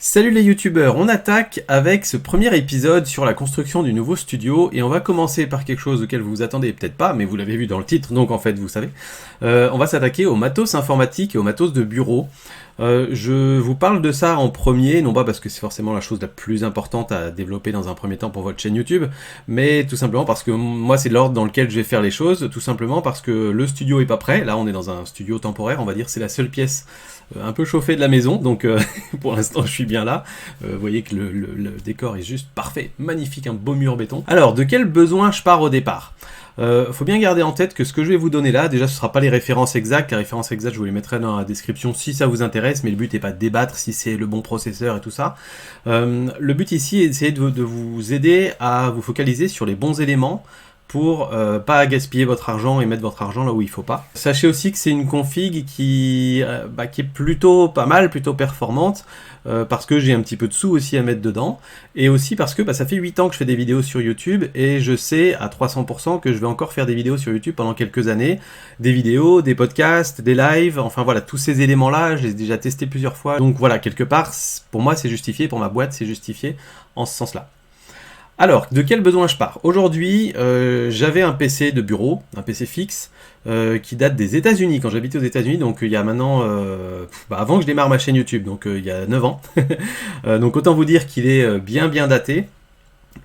Salut les youtubeurs, on attaque avec ce premier épisode sur la construction du nouveau studio et on va commencer par quelque chose auquel vous vous attendez peut-être pas, mais vous l'avez vu dans le titre, donc en fait vous savez. On va s'attaquer au matos informatique et au matos de bureau. Je vous parle de ça en premier, non pas parce que c'est forcément la chose la plus importante à développer dans un premier temps pour votre chaîne YouTube, mais tout simplement parce que moi c'est l'ordre dans lequel je vais faire les choses, tout simplement parce que le studio est pas prêt. Là on est dans un studio temporaire, on va dire, c'est la seule pièce un peu chauffée de la maison, donc pour l'instant je suis bien là. Vous voyez que le décor est juste parfait, magnifique, un beau mur béton. Alors, de quel besoin je pars au départ ? Faut bien garder en tête que ce que je vais vous donner là, déjà ce ne sera pas les références exactes. Les références exactes je vous les mettrai dans la description si ça vous intéresse, mais le but n'est pas de débattre si c'est le bon processeur et tout ça. Le but ici est d'essayer de vous aider à vous focaliser sur les bons éléments pour pas gaspiller votre argent et mettre votre argent là où il faut pas. Sachez aussi que c'est une config qui est plutôt pas mal, plutôt performante, parce que j'ai un petit peu de sous aussi à mettre dedans, et aussi parce que ça fait 8 ans que je fais des vidéos sur YouTube, et je sais à 300% que je vais encore faire des vidéos sur YouTube pendant quelques années, des vidéos, des podcasts, des lives, enfin voilà, tous ces éléments-là, je les ai déjà testés plusieurs fois, donc voilà, quelque part, pour moi c'est justifié, pour ma boîte c'est justifié en ce sens-là. Alors, de quel besoin je pars ? Aujourd'hui, j'avais un PC de bureau, un PC fixe, qui date des États-Unis, quand j'habitais aux États-Unis, donc il y a maintenant, avant que je démarre ma chaîne YouTube, donc il y a 9 ans. Donc autant vous dire qu'il est bien daté.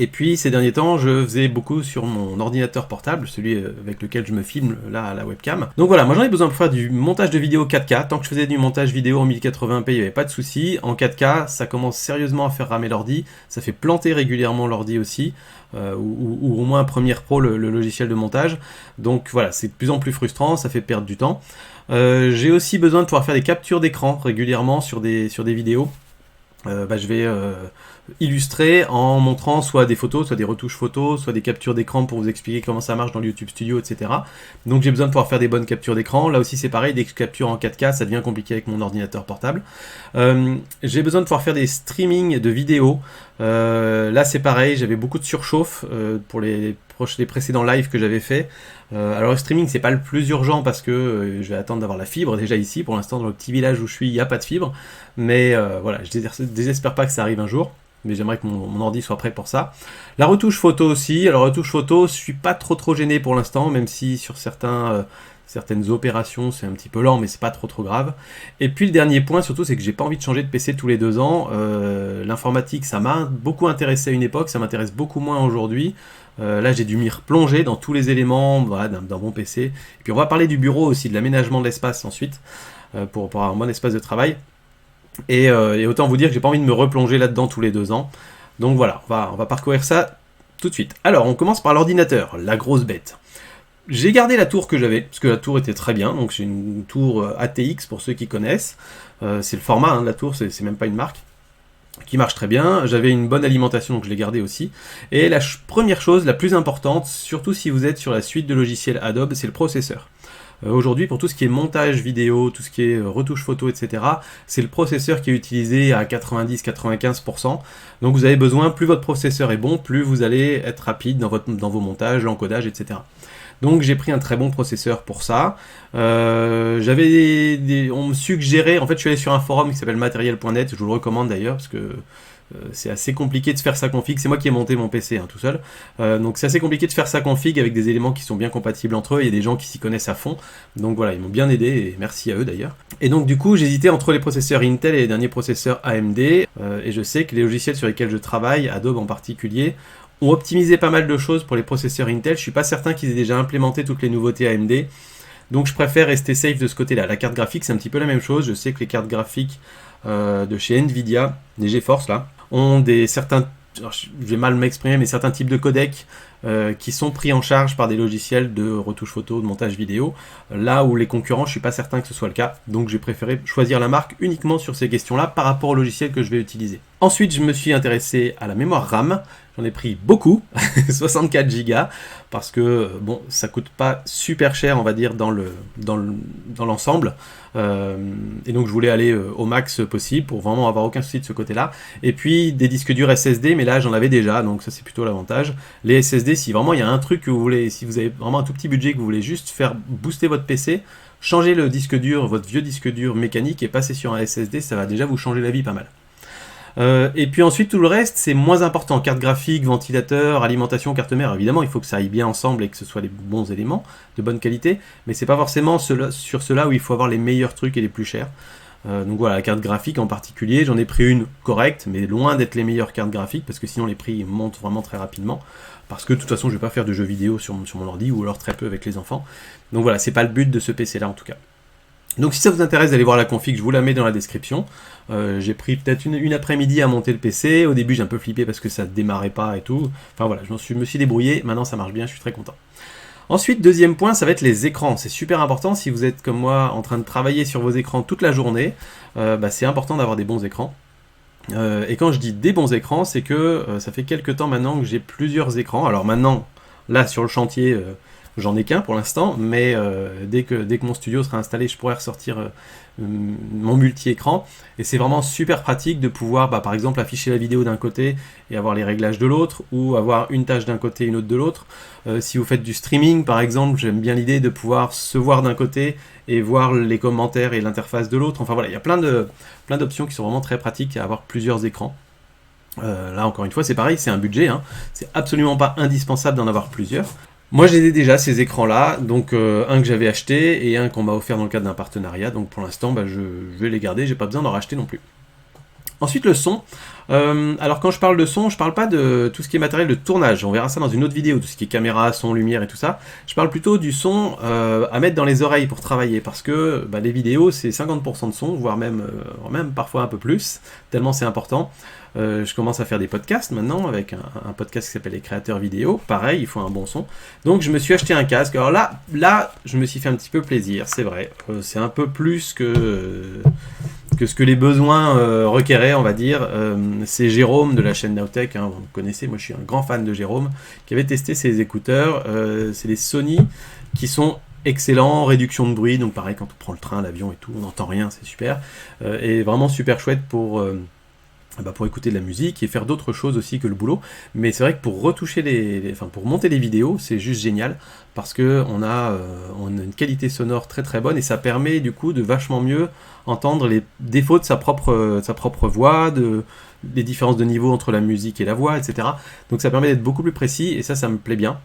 Et puis ces derniers temps, je faisais beaucoup sur mon ordinateur portable, celui avec lequel je me filme là à la webcam. Donc voilà, moi j'en ai besoin pour faire du montage de vidéo 4K. Tant que je faisais du montage vidéo en 1080p, il n'y avait pas de souci. En 4K, ça commence sérieusement à faire ramer l'ordi. Ça fait planter régulièrement l'ordi aussi, ou au moins Premiere Pro, le logiciel de montage. Donc voilà, c'est de plus en plus frustrant, ça fait perdre du temps. J'ai aussi besoin de pouvoir faire des captures d'écran régulièrement sur des vidéos. Je vais illustrer en montrant soit des photos, soit des retouches photos, soit des captures d'écran pour vous expliquer comment ça marche dans le YouTube Studio, etc. Donc j'ai besoin de pouvoir faire des bonnes captures d'écran. Là aussi c'est pareil, dès que je capture en 4K, ça devient compliqué avec mon ordinateur portable. J'ai besoin de pouvoir faire des streamings de vidéos. Là c'est pareil, j'avais beaucoup de surchauffe pour les précédents lives que j'avais fait. Alors le streaming c'est pas le plus urgent parce que je vais attendre d'avoir la fibre déjà ici. Pour l'instant dans le petit village où je suis il n'y a pas de fibre, mais voilà, je désespère pas que ça arrive un jour, mais j'aimerais que mon ordi soit prêt pour ça. La retouche photo aussi. Alors retouche photo, je suis pas trop gêné pour l'instant, même si sur certaines opérations c'est un petit peu lent, mais c'est pas trop grave. Et puis le dernier point surtout, c'est que j'ai pas envie de changer de PC tous les 2 ans. L'informatique ça m'a beaucoup intéressé à une époque, ça m'intéresse beaucoup moins aujourd'hui. Là j'ai dû m'y replonger dans tous les éléments d'un bon PC. Et puis on va parler du bureau aussi, de l'aménagement de l'espace ensuite, pour avoir un bon espace de travail. Et autant vous dire que j'ai pas envie de me replonger là-dedans tous les 2 ans. Donc voilà, on va parcourir ça tout de suite. Alors on commence par l'ordinateur, la grosse bête. J'ai gardé la tour que j'avais, parce que la tour était très bien, donc j'ai une tour ATX pour ceux qui connaissent. C'est le format de la tour, c'est même pas une marque, qui marche très bien. J'avais une bonne alimentation, donc je l'ai gardé aussi. Et la première chose, la plus importante, surtout si vous êtes sur la suite de logiciels Adobe, c'est le processeur. Aujourd'hui, pour tout ce qui est montage vidéo, tout ce qui est retouche photo, etc., c'est le processeur qui est utilisé à 90-95%. Donc vous avez besoin, plus votre processeur est bon, plus vous allez être rapide dans vos montages, l'encodage, etc. Donc j'ai pris un très bon processeur pour ça. On me suggérait, en fait je suis allé sur un forum qui s'appelle materiel.net, je vous le recommande d'ailleurs, parce que c'est assez compliqué de se faire sa config, c'est moi qui ai monté mon PC tout seul, donc c'est assez compliqué de faire sa config avec des éléments qui sont bien compatibles entre eux, il y a des gens qui s'y connaissent à fond, donc voilà, ils m'ont bien aidé, et merci à eux d'ailleurs. Et donc du coup j'hésitais entre les processeurs Intel et les derniers processeurs AMD, et je sais que les logiciels sur lesquels je travaille, Adobe en particulier, ont optimisé pas mal de choses pour les processeurs Intel. Je suis pas certain qu'ils aient déjà implémenté toutes les nouveautés AMD, donc je préfère rester safe de ce côté-là. La carte graphique c'est un petit peu la même chose, je sais que les cartes graphiques de chez Nvidia, les GeForce là, ont certains, alors, je vais mal m'exprimer, mais certains types de codecs qui sont pris en charge par des logiciels de retouche photo, de montage vidéo, là où les concurrents, je suis pas certain que ce soit le cas, donc j'ai préféré choisir la marque uniquement sur ces questions-là par rapport au logiciel que je vais utiliser. Ensuite, je me suis intéressé à la mémoire RAM. J'en ai pris beaucoup, 64 Go, parce que bon, ça coûte pas super cher, on va dire, dans l'ensemble. Et donc je voulais aller au max possible pour vraiment avoir aucun souci de ce côté-là. Et puis des disques durs SSD, mais là j'en avais déjà, donc ça c'est plutôt l'avantage. Les SSD, si vraiment il y a un truc que vous voulez, si vous avez vraiment un tout petit budget que vous voulez juste faire booster votre PC, changez le disque dur, votre vieux disque dur mécanique et passez sur un SSD, ça va déjà vous changer la vie pas mal. Et puis ensuite, tout le reste, c'est moins important. Carte graphique, ventilateur, alimentation, carte mère. Évidemment, il faut que ça aille bien ensemble et que ce soit les bons éléments de bonne qualité. Mais c'est pas forcément sur cela où il faut avoir les meilleurs trucs et les plus chers. Donc voilà, la carte graphique en particulier, j'en ai pris une correcte, mais loin d'être les meilleures cartes graphiques, parce que sinon les prix montent vraiment très rapidement. Parce que de toute façon, je vais pas faire de jeux vidéo sur mon ordi, ou alors très peu avec les enfants. Donc voilà, c'est pas le but de ce PC-là en tout cas. Donc si ça vous intéresse d'aller voir la config, je vous la mets dans la description. J'ai pris peut-être une après-midi à monter le PC. Au début, j'ai un peu flippé parce que ça démarrait pas et tout. Enfin voilà, me suis débrouillé. Maintenant, ça marche bien, je suis très content. Ensuite, deuxième point, ça va être les écrans. C'est super important si vous êtes comme moi en train de travailler sur vos écrans toute la journée. C'est important d'avoir des bons écrans. Et quand je dis des bons écrans, c'est que ça fait quelques temps maintenant que j'ai plusieurs écrans. Alors maintenant, là sur le chantier, j'en ai qu'un pour l'instant, mais dès que mon studio sera installé, je pourrai ressortir mon multi-écran. Et c'est vraiment super pratique de pouvoir, par exemple, afficher la vidéo d'un côté et avoir les réglages de l'autre, ou avoir une tâche d'un côté et une autre de l'autre. Si vous faites du streaming, par exemple, j'aime bien l'idée de pouvoir se voir d'un côté et voir les commentaires et l'interface de l'autre. Enfin voilà, il y a plein d'options qui sont vraiment très pratiques à avoir plusieurs écrans. Là, encore une fois, c'est pareil, c'est un budget. C'est absolument pas indispensable d'en avoir plusieurs. Moi, j'ai déjà ces écrans-là, donc un que j'avais acheté et un qu'on m'a offert dans le cadre d'un partenariat. Donc pour l'instant, je vais les garder, j'ai pas besoin d'en racheter non plus. Ensuite, le son. Alors quand je parle de son, je parle pas de tout ce qui est matériel de tournage. On verra ça dans une autre vidéo, tout ce qui est caméra, son, lumière et tout ça. Je parle plutôt du son à mettre dans les oreilles pour travailler, parce que les vidéos, c'est 50% de son, voire même parfois un peu plus, tellement c'est important. Je commence à faire des podcasts maintenant, avec un podcast qui s'appelle Les Créateurs Vidéo. Pareil, il faut un bon son. Donc je me suis acheté un casque. Alors là, je me suis fait un petit peu plaisir, c'est vrai. C'est un peu plus que ce que les besoins requéraient, on va dire. C'est Jérôme de la chaîne Nowtech, vous connaissez, moi je suis un grand fan de Jérôme, qui avait testé ses écouteurs. C'est les Sony qui sont excellents, réduction de bruit, donc pareil, quand on prend le train, l'avion et tout, on n'entend rien, c'est super. Et vraiment super chouette pour écouter de la musique et faire d'autres choses aussi que le boulot. Mais c'est vrai que pour retoucher pour monter les vidéos, c'est juste génial, parce que on a une qualité sonore très très bonne, et ça permet du coup de vachement mieux entendre les défauts de sa propre voix, les différences de niveau entre la musique et la voix, etc. Donc ça permet d'être beaucoup plus précis, et ça me plaît bien.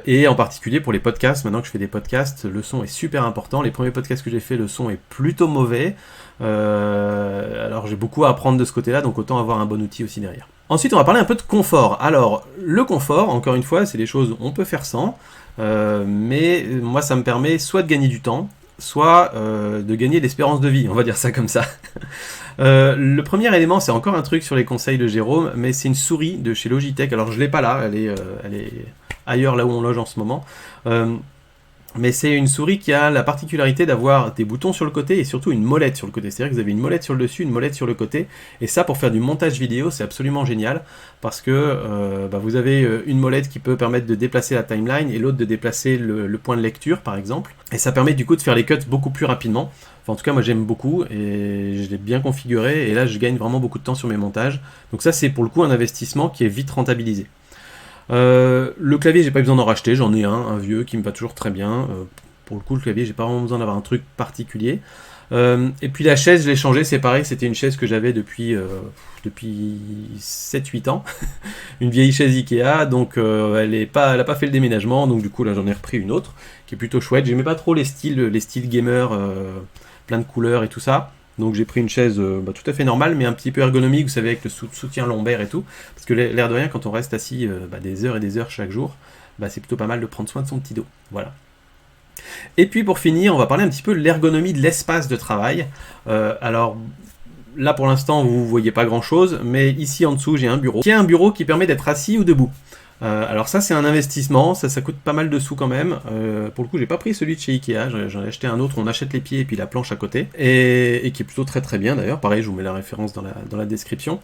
Et en particulier pour les podcasts, maintenant que je fais des podcasts, le son est super important. Les premiers podcasts que j'ai fait, le son est plutôt mauvais. Alors j'ai beaucoup à apprendre de ce côté-là, donc autant avoir un bon outil aussi derrière. Ensuite, on va parler un peu de confort. Alors, le confort, encore une fois, c'est des choses on peut faire sans, mais moi ça me permet soit de gagner du temps, soit de gagner l'espérance de vie, on va dire ça comme ça. Le premier élément, c'est encore un truc sur les conseils de Jérôme, mais c'est une souris de chez Logitech. Alors je l'ai pas là, elle est ailleurs là où on loge en ce moment. Mais c'est une souris qui a la particularité d'avoir des boutons sur le côté et surtout une molette sur le côté. C'est-à-dire que vous avez une molette sur le dessus, une molette sur le côté. Et ça, pour faire du montage vidéo, c'est absolument génial, parce que vous avez une molette qui peut permettre de déplacer la timeline et l'autre de déplacer le point de lecture, par exemple. Et ça permet du coup de faire les cuts beaucoup plus rapidement. Enfin, en tout cas, moi j'aime beaucoup et je l'ai bien configuré. Et là, je gagne vraiment beaucoup de temps sur mes montages. Donc ça, c'est pour le coup un investissement qui est vite rentabilisé. Le clavier, j'ai pas besoin d'en racheter, j'en ai un vieux qui me va toujours très bien. Pour le coup, le clavier, j'ai pas vraiment besoin d'avoir un truc particulier. Et puis la chaise, je l'ai changée, c'est pareil, c'était une chaise que j'avais depuis 7-8 ans. Une vieille chaise Ikea, donc elle a pas fait le déménagement, donc du coup là j'en ai repris une autre qui est plutôt chouette. J'aimais pas trop les styles gamer, plein de couleurs et tout ça. Donc j'ai pris une chaise tout à fait normale, mais un petit peu ergonomique, vous savez, avec le soutien lombaire et tout. Parce que l'air de rien, quand on reste assis des heures et des heures chaque jour, c'est plutôt pas mal de prendre soin de son petit dos. Voilà. Et puis pour finir, on va parler un petit peu de l'ergonomie de l'espace de travail. Alors là pour l'instant, vous ne voyez pas grand chose, mais ici en dessous, j'ai un bureau. Qui permet d'être assis ou debout. Alors ça c'est un investissement, ça coûte pas mal de sous quand même. Pour le coup j'ai pas pris celui de chez Ikea, j'en ai acheté un autre, on achète les pieds et puis la planche à côté, et qui est plutôt très très bien d'ailleurs. Pareil, je vous mets la référence dans la description.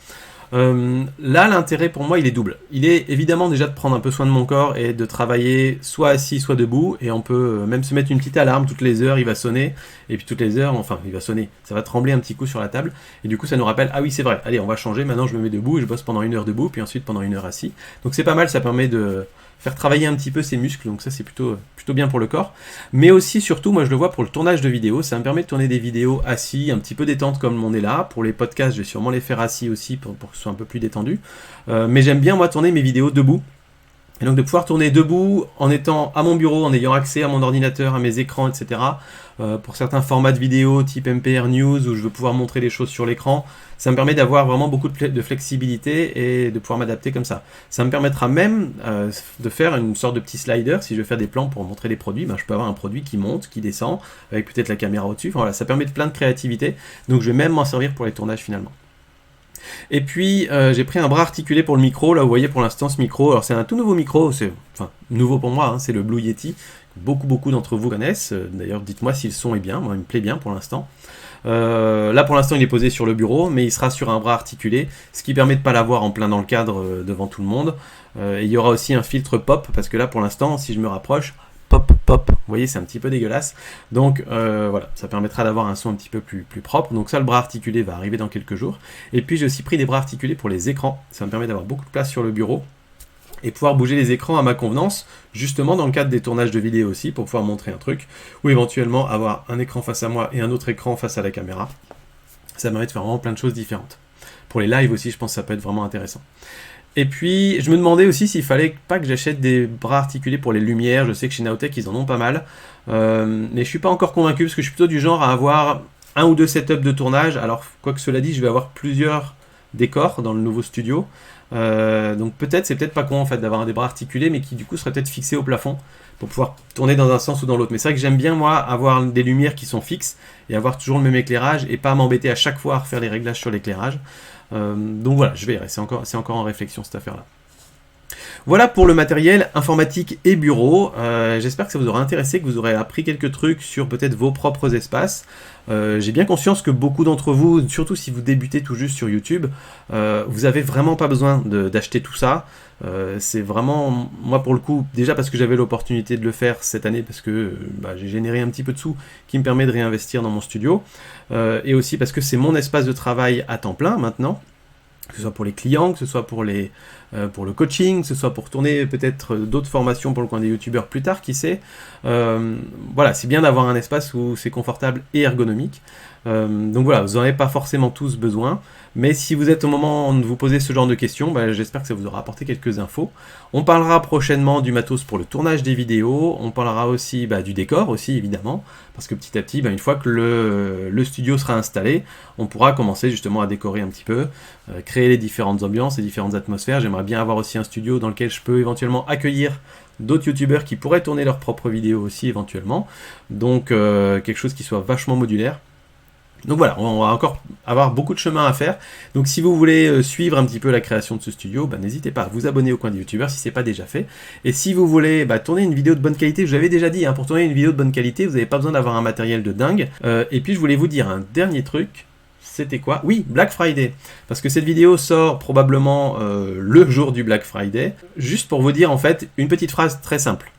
Là l'intérêt pour moi il est double. Il est évidemment déjà de prendre un peu soin de mon corps et de travailler soit assis soit debout, et on peut même se mettre une petite alarme toutes les heures, il va sonner, et puis toutes les heures, il va sonner, ça va trembler un petit coup sur la table, et du coup ça nous rappelle, ah oui c'est vrai, allez on va changer, maintenant je me mets debout et je bosse pendant 1 heure debout, puis ensuite pendant 1 heure assis. Donc c'est pas mal, ça permet de faire travailler un petit peu ses muscles, donc ça c'est plutôt bien pour le corps. Mais aussi, surtout, moi je le vois pour le tournage de vidéos, ça me permet de tourner des vidéos assis, un petit peu détente comme on est là. Pour les podcasts, je vais sûrement les faire assis aussi pour que ce soit un peu plus détendu. Mais j'aime bien moi tourner mes vidéos debout. Et donc de pouvoir tourner debout en étant à mon bureau, en ayant accès à mon ordinateur, à mes écrans, etc. Pour certains formats de vidéo type MPR News où je veux pouvoir montrer des choses sur l'écran, ça me permet d'avoir vraiment beaucoup de flexibilité et de pouvoir m'adapter comme ça. Ça me permettra même de faire une sorte de petit slider. Si je veux faire des plans pour montrer des produits, je peux avoir un produit qui monte, qui descend, avec peut-être la caméra au-dessus. Enfin, voilà, ça permet de plein de créativité. Donc je vais même m'en servir pour les tournages finalement. Et puis j'ai pris un bras articulé pour le micro, là vous voyez pour l'instant ce micro, alors c'est un tout nouveau micro, c'est nouveau pour moi, c'est le Blue Yeti, beaucoup d'entre vous connaissent, d'ailleurs dites-moi si le son est bien, moi il me plaît bien pour l'instant. Là pour l'instant il est posé sur le bureau, mais il sera sur un bras articulé, ce qui permet de ne pas l'avoir en plein dans le cadre devant tout le monde. Et il y aura aussi un filtre pop, parce que là pour l'instant si je me rapproche, pop, vous voyez c'est un petit peu dégueulasse, donc voilà, ça permettra d'avoir un son un petit peu plus propre. Donc ça, le bras articulé va arriver dans quelques jours. Et puis j'ai aussi pris des bras articulés pour les écrans, ça me permet d'avoir beaucoup de place sur le bureau et pouvoir bouger les écrans à ma convenance, justement dans le cadre des tournages de vidéos aussi, pour pouvoir montrer un truc, ou éventuellement avoir un écran face à moi et un autre écran face à la caméra. Ça permet de faire vraiment plein de choses différentes. Pour les lives aussi, je pense que ça peut être vraiment intéressant. Et puis, je me demandais aussi s'il fallait pas que j'achète des bras articulés pour les lumières. Je sais que chez Naotech, ils en ont pas mal. Mais je suis pas encore convaincu, parce que je suis plutôt du genre à avoir un ou deux setups de tournage. Alors, quoi que cela dit, je vais avoir plusieurs décors dans le nouveau studio. Donc c'est peut-être pas con en fait d'avoir des bras articulés, mais qui du coup seraient peut-être fixés au plafond pour pouvoir tourner dans un sens ou dans l'autre. Mais c'est vrai que j'aime bien moi avoir des lumières qui sont fixes et avoir toujours le même éclairage et pas m'embêter à chaque fois à refaire les réglages sur l'éclairage. Donc voilà, je verrai, c'est encore en réflexion cette affaire-là. Voilà pour le matériel informatique et bureau. J'espère que ça vous aura intéressé, que vous aurez appris quelques trucs sur peut-être vos propres espaces. J'ai bien conscience que beaucoup d'entre vous, surtout si vous débutez tout juste sur YouTube, vous n'avez vraiment pas besoin d'acheter tout ça. C'est vraiment, moi pour le coup, déjà parce que j'avais l'opportunité de le faire cette année, parce que j'ai généré un petit peu de sous qui me permet de réinvestir dans mon studio, et aussi parce que c'est mon espace de travail à temps plein maintenant, que ce soit pour les clients, que ce soit pour le coaching, que ce soit pour tourner peut-être d'autres formations pour le coin des youtubeurs plus tard, qui sait. Voilà, c'est bien d'avoir un espace où c'est confortable et ergonomique. Donc voilà, vous n'en avez pas forcément tous besoin, mais si vous êtes au moment de vous poser ce genre de questions, j'espère que ça vous aura apporté quelques infos. On parlera prochainement du matos pour le tournage des vidéos, on parlera aussi du décor aussi évidemment, parce que petit à petit, une fois que le studio sera installé, on pourra commencer justement à décorer un petit peu, créer les différentes ambiances, les différentes atmosphères. J'aimerais bien avoir aussi un studio dans lequel je peux éventuellement accueillir d'autres youtubeurs qui pourraient tourner leurs propres vidéos aussi éventuellement, donc quelque chose qui soit vachement modulaire. Donc voilà, on va encore avoir beaucoup de chemin à faire. Donc si vous voulez suivre un petit peu la création de ce studio, n'hésitez pas à vous abonner au coin des youtubeurs si ce n'est pas déjà fait. Et si vous voulez tourner une vidéo de bonne qualité, je vous l'avais déjà dit, pour tourner une vidéo de bonne qualité, vous n'avez pas besoin d'avoir un matériel de dingue. Et puis je voulais vous dire un dernier truc. C'était quoi? Oui, Black Friday. Parce que cette vidéo sort probablement le jour du Black Friday. Juste pour vous dire en fait une petite phrase très simple.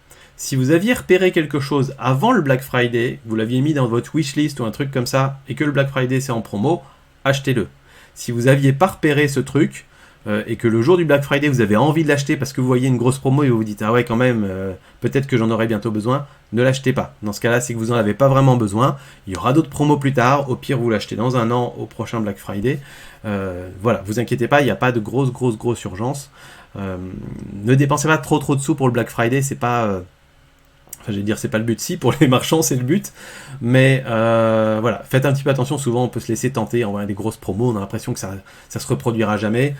Si vous aviez repéré quelque chose avant le Black Friday, vous l'aviez mis dans votre wishlist ou un truc comme ça, et que le Black Friday c'est en promo, achetez-le. Si vous n'aviez pas repéré ce truc, et que le jour du Black Friday vous avez envie de l'acheter parce que vous voyez une grosse promo et vous vous dites ah ouais quand même, peut-être que j'en aurai bientôt besoin, ne l'achetez pas. Dans ce cas-là, c'est que vous n'en avez pas vraiment besoin. Il y aura d'autres promos plus tard, au pire vous l'achetez dans un an au prochain Black Friday. Voilà, vous inquiétez pas, il n'y a pas de grosse urgence. Ne dépensez pas trop de sous pour le Black Friday, c'est pas... Enfin, je vais dire, c'est pas le but, si, pour les marchands, c'est le but. Mais voilà, faites un petit peu attention, souvent on peut se laisser tenter, on voit des grosses promos, on a l'impression que ça se reproduira jamais.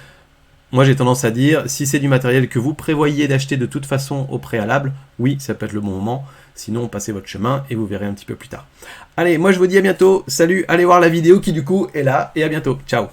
Moi j'ai tendance à dire, si c'est du matériel que vous prévoyez d'acheter de toute façon au préalable, oui, ça peut être le bon moment, sinon passez votre chemin et vous verrez un petit peu plus tard. Allez, moi je vous dis à bientôt, salut, allez voir la vidéo qui du coup est là, et à bientôt, ciao.